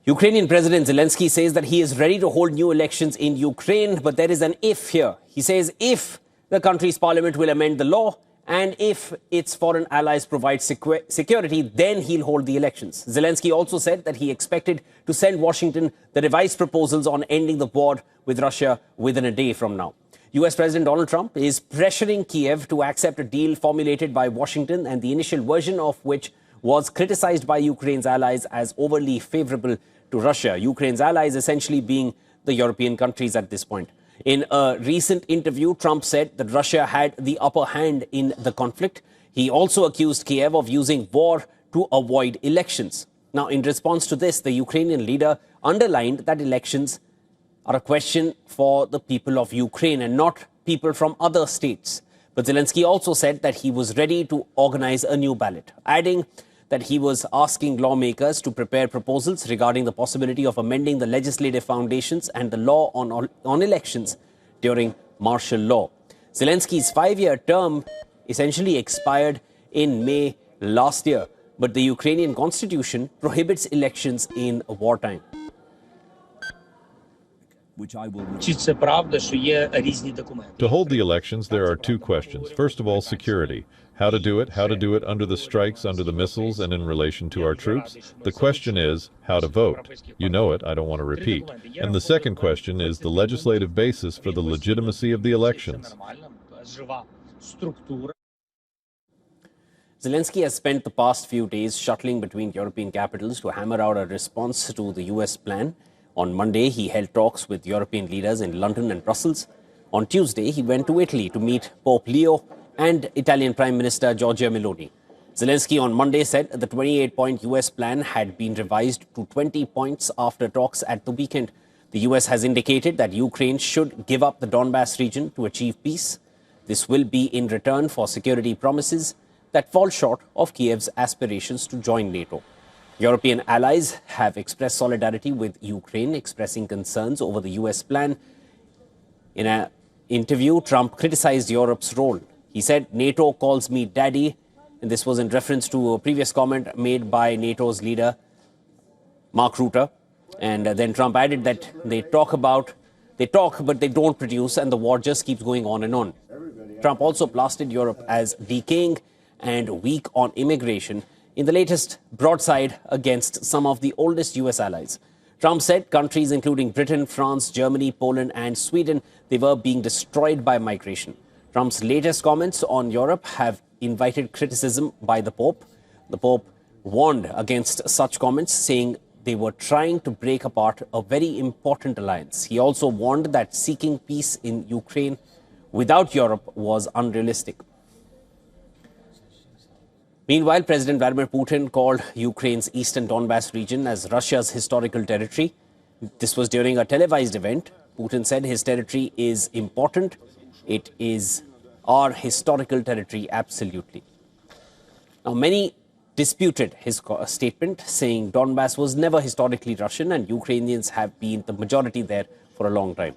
Ukrainian President Zelensky says that he is ready to hold new elections in Ukraine, but there is an if here. He says if the country's parliament will amend the law and if its foreign allies provide security, then he'll hold the elections. Zelensky also said that he expected to send Washington the revised proposals on ending the war with Russia within a day from now. US President Donald Trump is pressuring Kiev to accept a deal formulated by Washington, and the initial version of which was criticized by Ukraine's allies as overly favorable to Russia. Ukraine's allies essentially being the European countries at this point. In a recent interview, Trump said that Russia had the upper hand in the conflict. He also accused Kiev of using war to avoid elections. Now, in response to this, the Ukrainian leader underlined that elections are a question for the people of Ukraine and not people from other states. But Zelensky also said that he was ready to organize a new ballot, adding that he was asking lawmakers to prepare proposals regarding the possibility of amending the legislative foundations and the law on elections during martial law. Zelensky's 5-year term essentially expired in May last year, but the Ukrainian constitution prohibits elections in wartime. To hold the elections, there are two questions. First of all, security. How to do it under the strikes, under the missiles, and in relation to our troops. The question is how to vote. You know it, I don't want to repeat. And the second question is the legislative basis for the legitimacy of the elections. Zelensky has spent the past few days shuttling between European capitals to hammer out a response to the US plan. On Monday, he held talks with European leaders in London and Brussels. On Tuesday, he went to Italy to meet Pope Leo and Italian Prime Minister Giorgia Meloni. Zelensky on Monday said the 28-point US plan had been revised to 20 points after talks at the weekend. The US has indicated that Ukraine should give up the Donbas region to achieve peace. This will be in return for security promises that fall short of Kiev's aspirations to join NATO. European allies have expressed solidarity with Ukraine, expressing concerns over the US plan. In an interview, Trump criticized Europe's role. He said, NATO calls me daddy, and this was in reference to a previous comment made by NATO's leader, Mark Rutte. And then Trump added that they talk, but they don't produce, and the war just keeps going on and on. Trump also blasted Europe as decaying and weak on immigration in the latest broadside against some of the oldest US allies. Trump said countries including Britain, France, Germany, Poland and Sweden, they were being destroyed by migration. Trump's latest comments on Europe have invited criticism by the Pope. The Pope warned against such comments, saying they were trying to break apart a very important alliance. He also warned that seeking peace in Ukraine without Europe was unrealistic. Meanwhile, President Vladimir Putin called Ukraine's eastern Donbas region as Russia's historical territory. This was during a televised event. Putin said his territory is important. It is our historical territory, absolutely. Now, many disputed his statement, saying Donbas was never historically Russian and Ukrainians have been the majority there for a long time.